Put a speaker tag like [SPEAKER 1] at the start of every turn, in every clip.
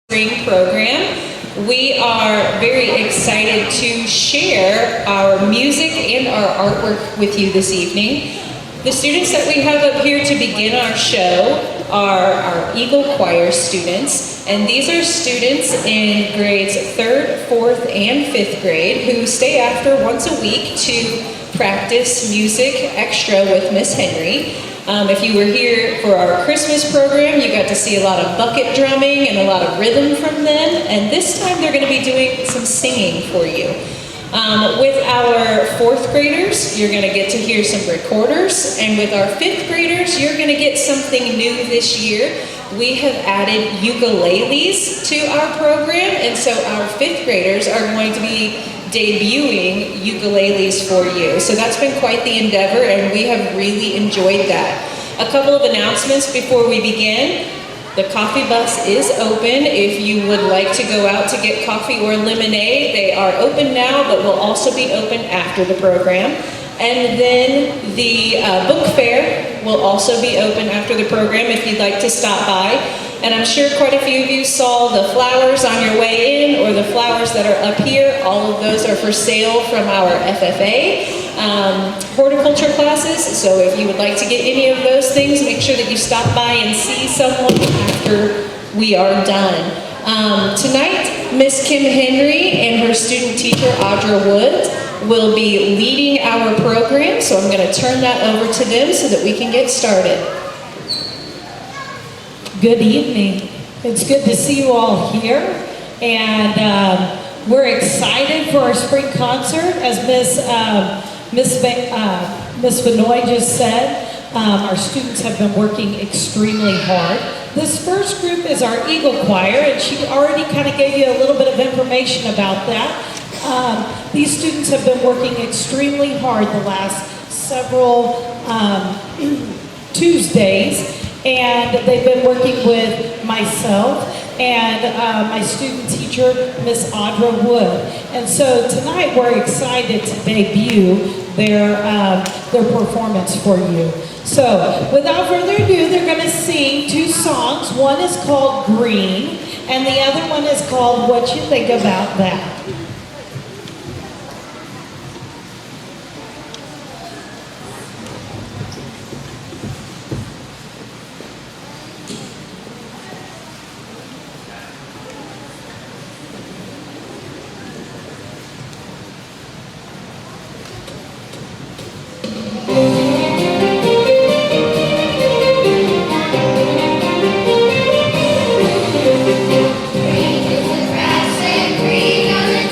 [SPEAKER 1] spring program. We are very excited to share our music and our artwork with you this evening. The students that we have up here to begin our show are our Eagle Choir students, and these are students in grades 3rd, 4th, and 5th grade who stay after once a week to practice music extra with Miss Henry. If you were here for our Christmas program, you got to see a lot of bucket drumming and a lot of rhythm from them, and this time they're going to be doing some singing for you. With our 4th graders, you're going to get to hear some recorders, and with our 5th graders, you're going to get something new this year. We have added ukuleles to our program, and so our 5th graders are going to be debuting ukuleles for you. So that's been quite the endeavor, and we have really enjoyed that. A couple of announcements before we begin. The coffee bus is open. If you would like to go out to get coffee or lemonade, they are open now, but will also be open after the program. And then the book fair will also be open after the program if you'd like to stop by. And I'm sure quite a few of you saw the flowers on your way in, or the flowers that are up here. All of those are for sale from our FFA horticulture classes. So if you would like to get any of those things, make sure that you stop by and see someone after we are done. Tonight, Miss Kim Henry and her student teacher, Audra Wood, will be leading our program. So I'm going to turn that over to them so that we can get started.
[SPEAKER 2] Good evening. It's good to see you all here, and we're excited for our spring concert. As Miss Benoit just said, our students have been working extremely hard. This first group is our Eagle Choir, and she already kind of gave you a little bit of information about that. These students have been working extremely hard the last several Tuesdays. And they've been working with myself and my student teacher, Miss Audra Wood. And so tonight we're excited to debut their performance for you. So without further ado, they're going to sing 2 songs. One is called Green, and the other one is called What You Think About That.
[SPEAKER 3] Green is the grass and green are the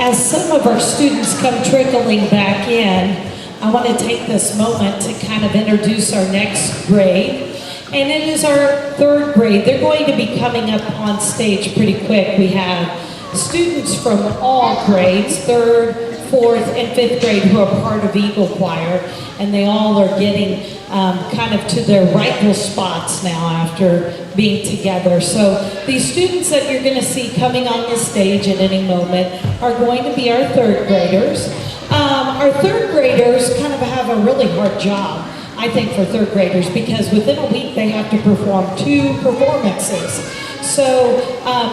[SPEAKER 2] as some of our students come trickling back in, I want to take this moment to kind of introduce our next grade. And it is our third grade. They're going to be coming up on stage pretty quick. We have students from all grades, third, fourth, and fifth grade, who are part of Eagle Choir, and they all are getting kind of to their rightful spots now after being together. So these students that you're going to see coming on the stage at any moment are going to be our third graders. Our third graders kind of have a really hard job, I think, for third graders, because within a week they have to perform 2 performances. So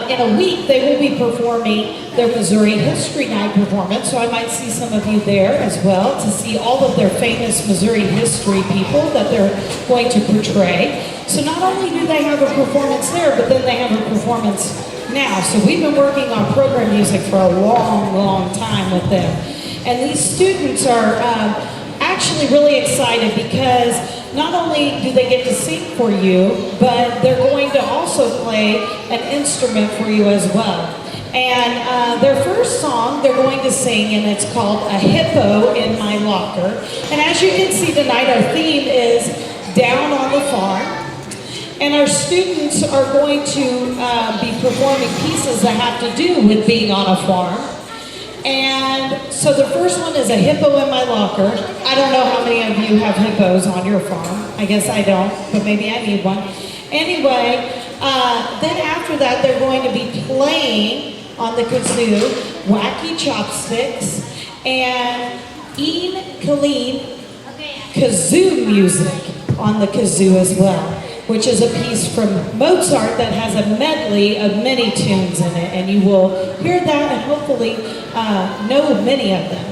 [SPEAKER 2] in a week they will be performing their Missouri History Night performance, so I might see some of you there as well to see all of their famous Missouri history people that they're going to portray. So not only do they have a performance there, but then they have a performance now. So we've been working on program music for a long, long time with them. And these students are actually really excited because not only do they get to sing for you, but they're going to also play an instrument for you as well. And their first song they're going to sing, and it's called A Hippo in My Locker. And as you can see tonight, our theme is Down on the Farm. And our students are going to be performing pieces that have to do with being on a farm. And so the first one is A Hippo in My Locker. I don't know how many of you have hippos on your farm. I guess I don't, but maybe I need one. Anyway, then after that, they're going to be playing on the kazoo, Wacky Chopsticks, and Colleen kazoo music on the kazoo as well, which is a piece from Mozart that has a medley of many tunes in it, and you will hear that and hopefully know many of them.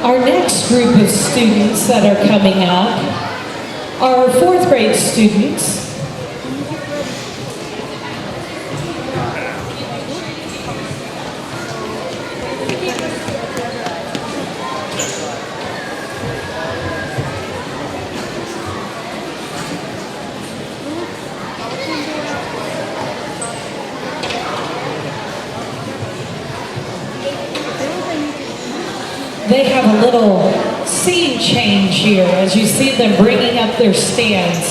[SPEAKER 2] Our next group of students that are coming up are fourth grade students. They have a little scene change here as you see them bringing up their stands.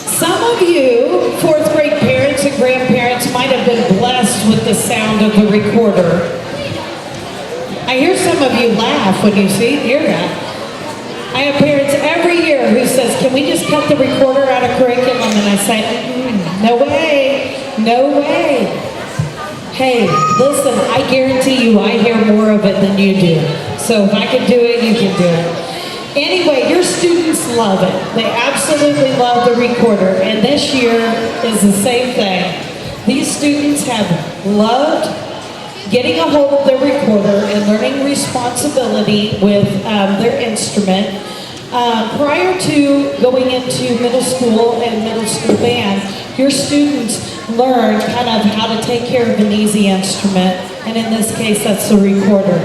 [SPEAKER 2] Some of you, fourth grade parents and grandparents, might have been blessed with the sound of the recorder. I hear some of you laugh when you hear that. I have parents every year who says, can we just cut the recorder out of curriculum? And I say, no way, no way. Hey, listen, I guarantee you I hear more of it than you do. So if I can do it, you can do it. Anyway, your students love it. They absolutely love the recorder. And this year is the same thing. These students have loved getting a hold of their recorder and learning responsibility with their instrument. Prior to going into middle school and middle school band, your students learn kind of how to take care of an easy instrument, and in this case that's the recorder.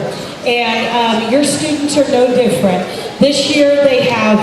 [SPEAKER 2] And your students are no different. This year they have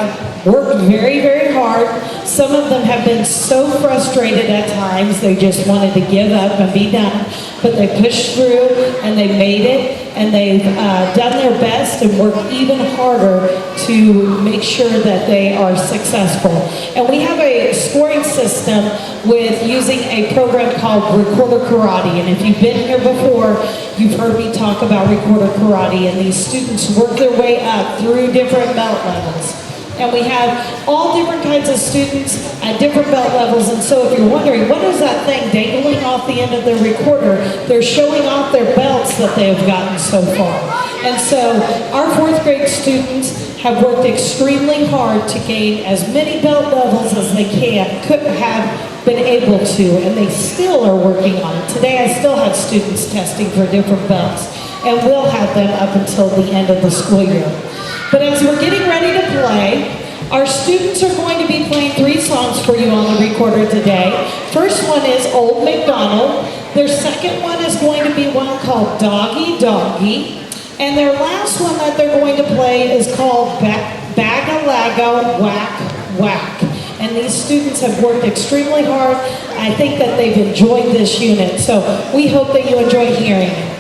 [SPEAKER 2] worked very, very hard. Some of them have been so frustrated at times they just wanted to give up and be done, but they pushed through and they made it. and they've done their best and worked even harder to make sure that they are successful. And we have a scoring system with using a program called Recorder Karate. And if you've been here before, you've heard me talk about Recorder Karate, and these students work their way up through different belt levels. And we have all different kinds of students at different belt levels. And so if you're wondering, what is that thing dangling off the end of their recorder? They're showing off their belts that they have gotten so far. And so our 4th grade students have worked extremely hard to gain as many belt levels as they could have been able to. And they still are working on it. Today I still have students testing for different belts. And we'll have them up until the end of the school year. But as we're getting ready to play, our students are going to be playing 3 songs for you on the recorder today. First one is Old Macdonald. Their second one is going to be one called Doggy Doggy. And their last one that they're going to play is called Bag-a-Lago Whack Whack. And these students have worked extremely hard. I think that they've enjoyed this unit. So we hope that you enjoy hearing it.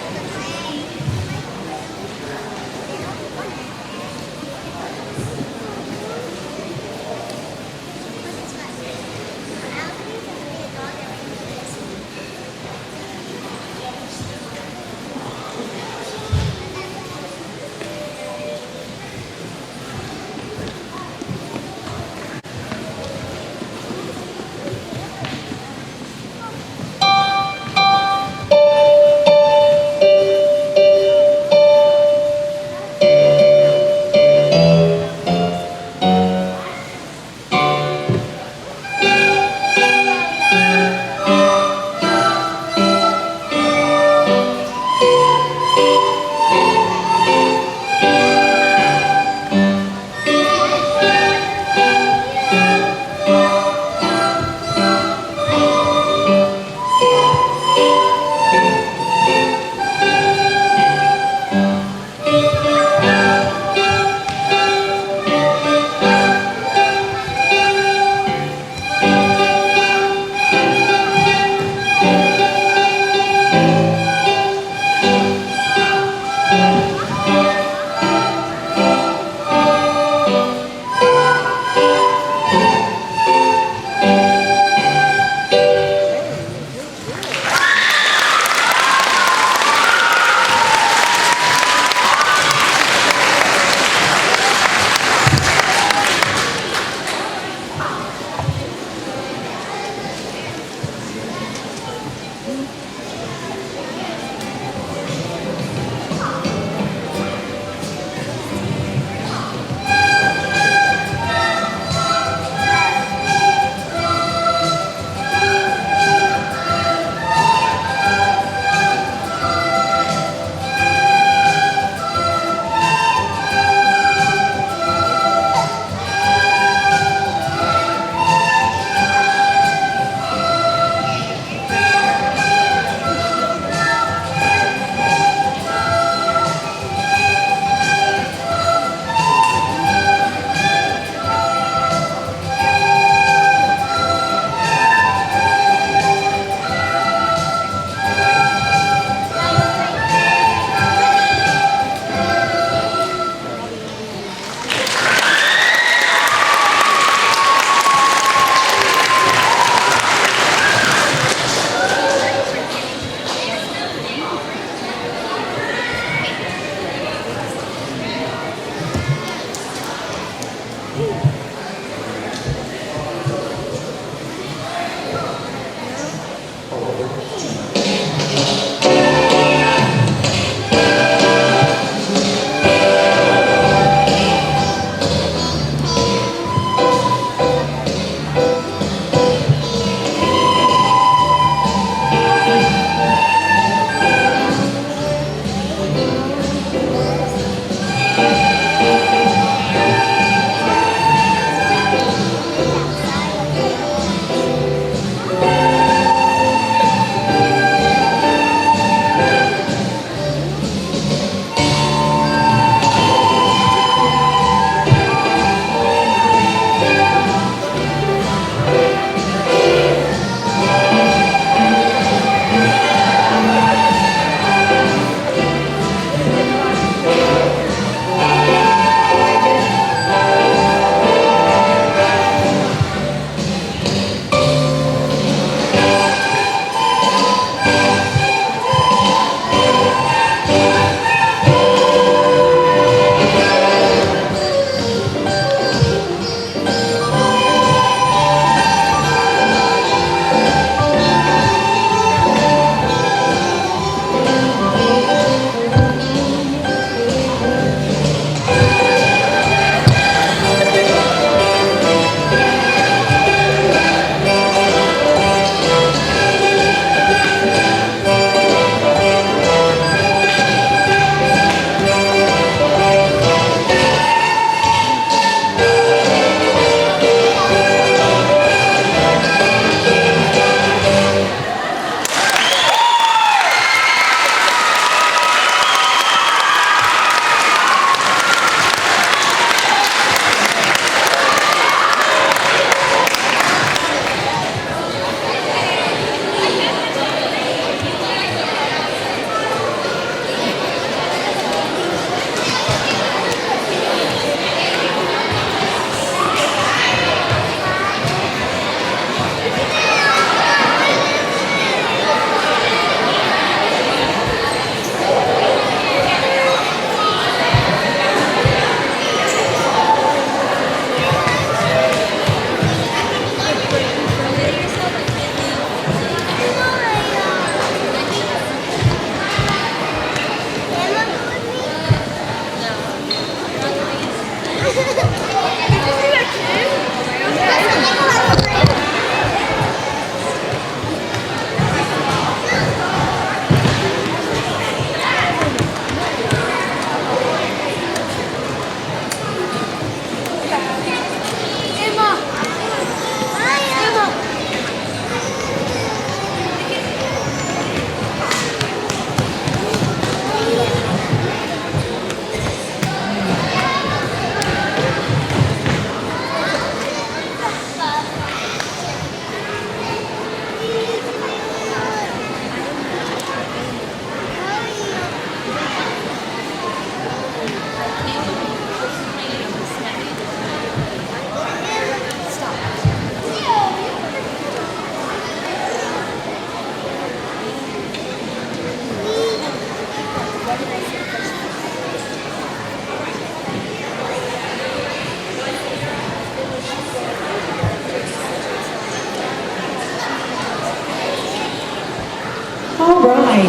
[SPEAKER 2] All right.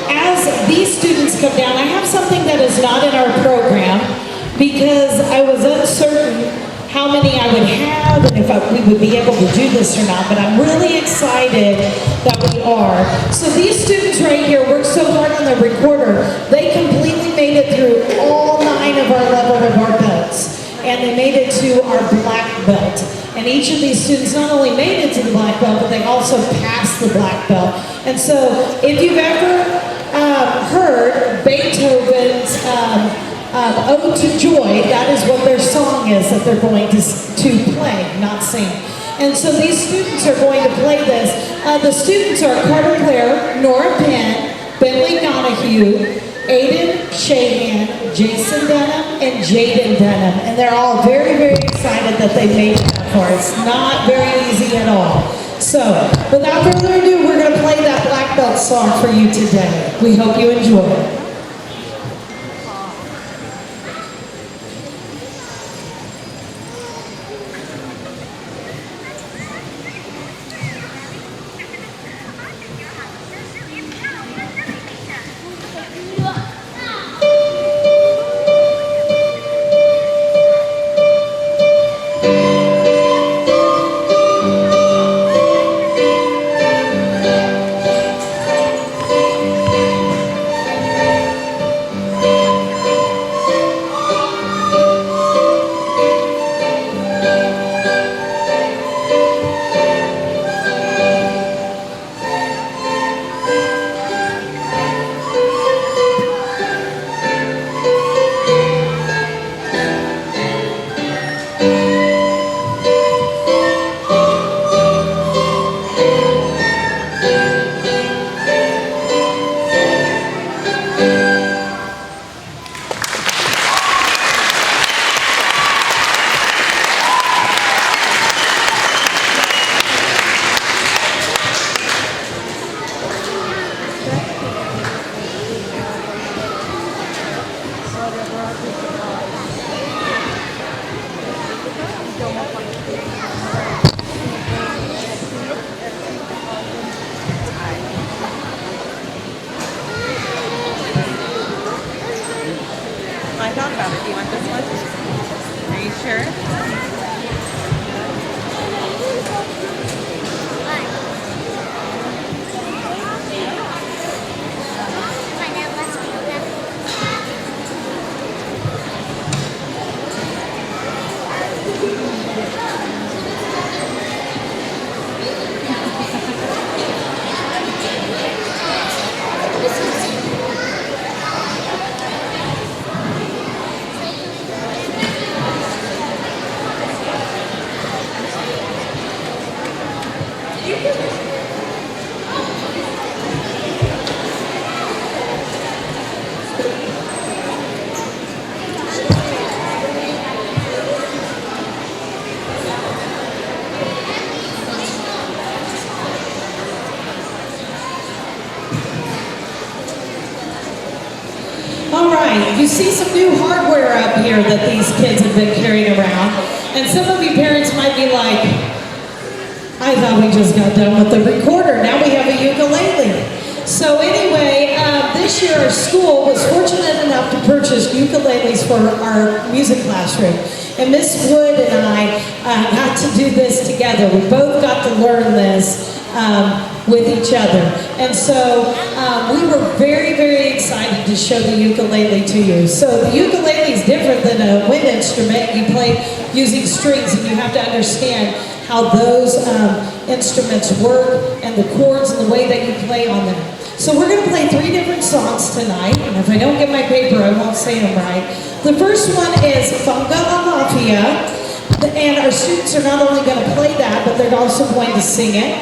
[SPEAKER 2] As these students come down, I have something that is not in our program because I was uncertain how many I would have and if we would be able to do this or not, but I'm really excited that we are. So these students right here worked so hard on the recorder, they completely made it through all 9 of our level of our belts. And they made it to our black belt. And each of these students not only made it to the black belt, but they also passed the black belt. And so if you've ever heard Beethoven's Ode to Joy, that is what their song is that they're going to play, not sing. And so these students are going to play this. The students are Carter Clare, Nora Penn, Bentley Donahue, Aiden Shahan, Jason Denham, and Jaden Denham. And they're all very, very excited that they made it that far. It's not very easy at all. So, without further ado, we're going to play that black belt song for you today. We hope you enjoy it.
[SPEAKER 3] I thought about it. Do you want this one? Are you sure?
[SPEAKER 2] All right, you see some new hardware up here that these kids have been carrying around. And some of you parents might be like, I thought we just got done with the recorder. Now we have a ukulele. So anyway, this year, our school was fortunate enough to purchase ukuleles for our music classroom. And Miss Wood and I got to do this together. We both got to learn this with each other. And so we were very, very excited to show the ukulele to you. So the ukulele is different than a wind instrument. You play using strings, and you have to understand how those instruments work and the chords and the way that you play on them. So we're going to play 3 different songs tonight, and if I don't get my paper, I won't say them right. The first one is Fungi, and our students are not only going to play that, but they're also going to sing it.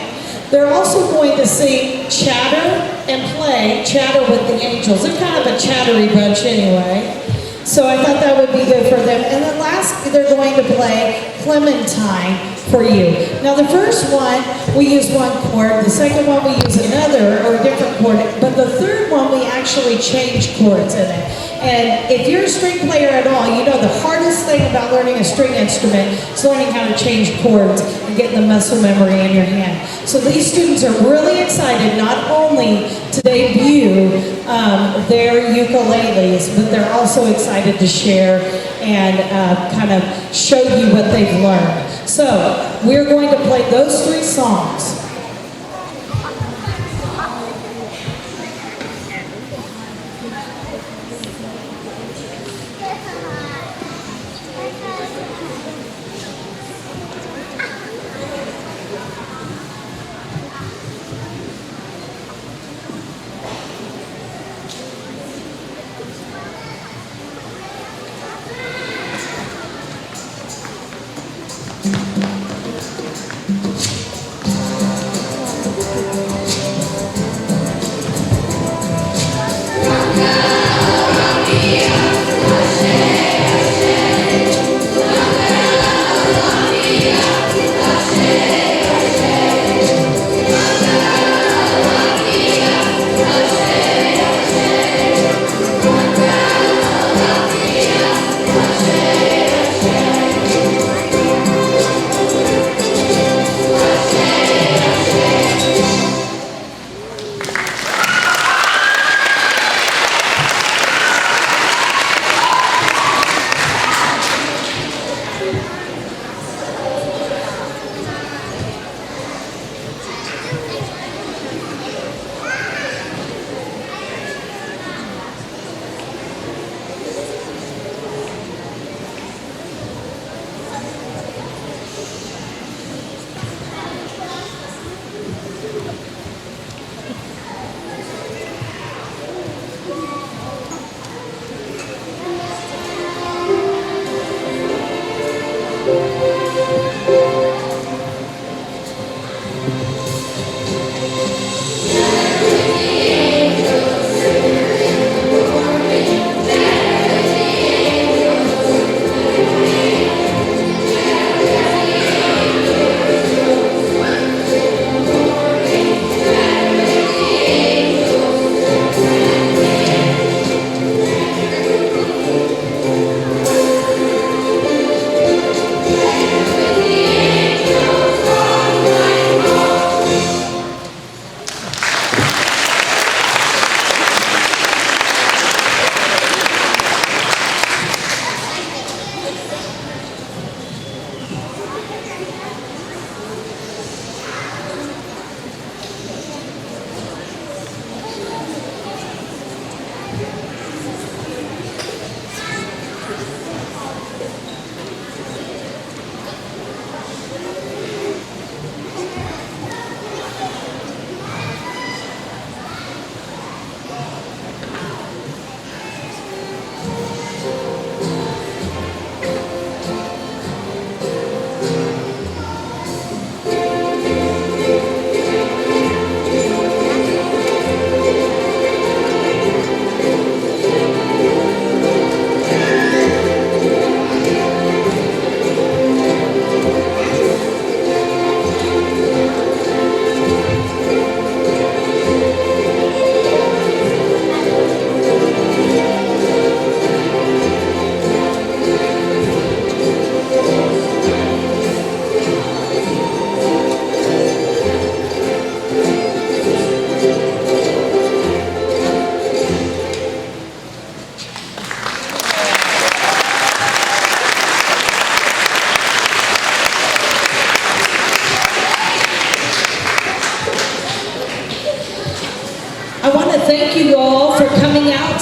[SPEAKER 2] They're also going to sing Chatter and play Chatter with the Angels. They're kind of a chattery bunch anyway. So I thought that would be good for them. And then last, they're going to play Clementine for you. Now the first one, we use one chord. The second one, we use another or a different chord. But the third one, we actually change chords in it. And if you're a string player at all, you know the hardest thing about learning a string instrument is learning how to change chords and getting the muscle memory in your hand. So these students are really excited not only to debut their ukuleles, but they're also excited to share and kind of show you what they've learned. So we're going to play those 3 songs.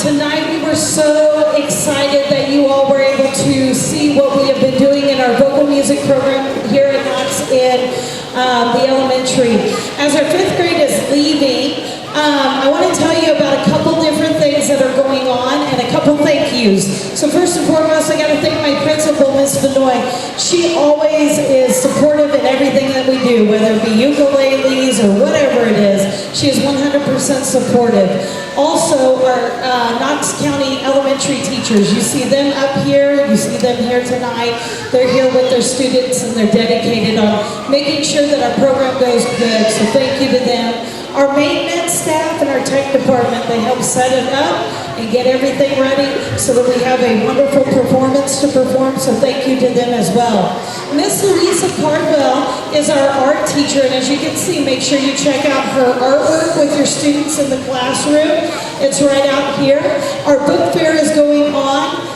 [SPEAKER 2] Tonight we were so excited that you all were able to see what we have been doing in our vocal music program here at Knox in the elementary. As our fifth grade is leaving, I want to tell you about a couple different things that are going on and a couple thank yous. So first and foremost, I got to thank my principal, Miss Benoit. She always is supportive in everything that we do, whether it be ukuleles or whatever it is. She is 100% supportive. Also, our Knox County elementary teachers, you see them up here, you see them here tonight. They're here with their students and they're dedicated on making sure that our program goes good, so thank you to them. Our maintenance staff and our tech department, they help set it up and get everything ready so that we have a wonderful performance to perform, so thank you to them as well. Miss Lisa Cardwell is our art teacher, and as you can see, make sure you check out her artwork with your students in the classroom. It's right out here. Our book fair is going on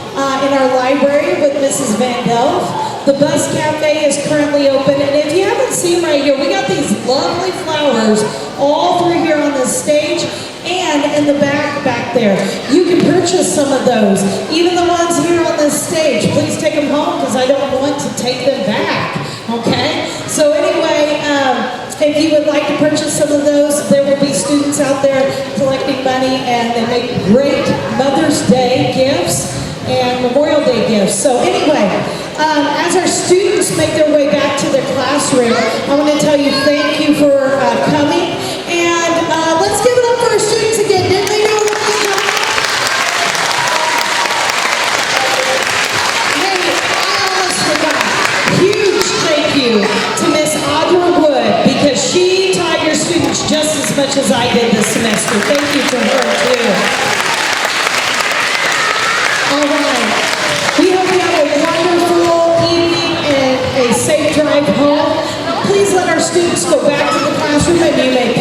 [SPEAKER 2] in our library with Mrs. Van Delft. The Bus Cafe is currently open, and if you haven't seen right here, we got these lovely flowers all through here on the stage and in the back there. You can purchase some of those, even the ones here on this stage. Please take them home because I don't want to take them back, okay? So anyway, if you would like to purchase some of those, there will be students out there collecting money, and they make great Mother's Day gifts and Memorial Day gifts. So anyway, as our students make their way back to their classroom, I want to tell you thank you for coming, and let's give it up for our students again. Didn't they do a really good job? Hey, I almost forgot. Huge thank you to Miss Audra Wood, because she taught your students just as much as I did this semester. Thank you to her too. All right. We hope you have a wonderful evening and a safe drive home. Please let our students go back to the classroom, and you may